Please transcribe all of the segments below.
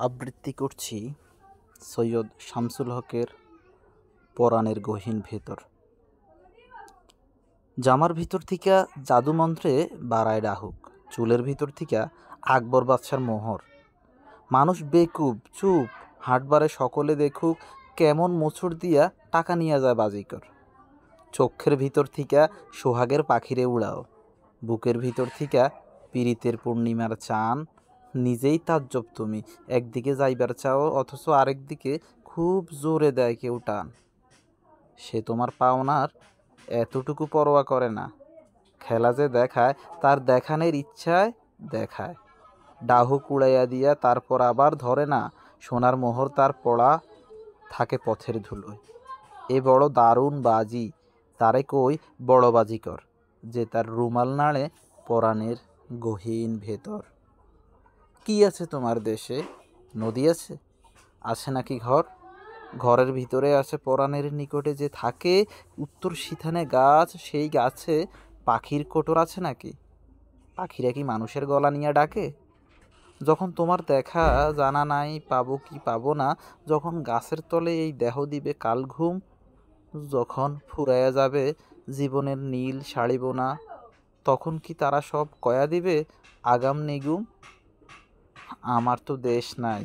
আবৃত্তি করছি সৈয়দ শামসুল হকের পরাণের গহীন ভেতর। জামার ভিতর থিকা জাদুমন্ত্রে বাড়ায় ডাহুক, চুলের ভিতর থিকা আকবর বাদশার মোহর। মানুষ বেকুব চুপ, হাটবারে সকলে দেখুক কেমন মোচড় দিয়া টাকা নিয়ে যায় বাজিকর। চক্ষের ভিতর থিকা সোহাগের পাখিরে উড়াও, বুকের ভিতর থিকা পীড়িতের পূর্ণিমার চান। নিজেই তাজ্জব তুমি, একদিকে যাইবার চাও অথচ আরেক দিকে খুব জোরে দেয় কেউ টান। সে তোমার পাওনার এতটুকু পরোয়া করে না, খেলা যে দেখায় তার দেখানের ইচ্ছায় দেখায়। ডাহুক উড়াইয়া দিয়া তারপর আবার ধরে না, সোনার মোহর তার পড়া থাকে পথের ধুলোয়। এ বড় দারুণ বাজি, তারে কই বড় বাজিকর, যে তার রুমাল নাড়ে পরাণের গহীন ভেতর। কি আছে তোমার দেশে? নদী আছে? আছে নাকি ঘর? ঘরের ভিতরে আছে পরাণের নিকটে যে থাকে উত্তর সিথানে গাছ, সেই গাছে পাখির কোটর আছে নাকি? পাখিরা কি মানুষের গলা নিয়ে ডাকে? যখন তোমার দেখা জানা নাই পাবো কি পাবো না, যখন গাছের তলে এই দেহ দিবে কাল ঘুম, যখন ফুরাইয়া যাবে জীবনের নীল শাড়িব না, তখন কি তারা সব কয়া দিবে আগাম নিগুম? আমার তো দেশ নাই,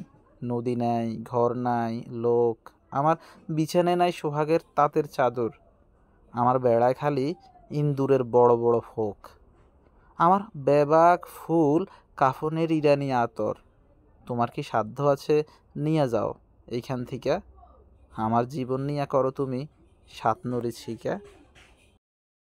নদী নাই, ঘর নাই, লোক, আমার বিছানায় নাই সোহাগের তাঁতের চাদর, আমার বেড়ায় খালি ইন্দুরের বড় বড় ফোক, আমার বেবাক ফুল কাফনের ইরানি আতর। তোমার কি সাধ্য আছে নিয়ে যাও এইখান থেকে, আমার জীবন নিয়া করো তুমি সাত নড়ি ছিকা।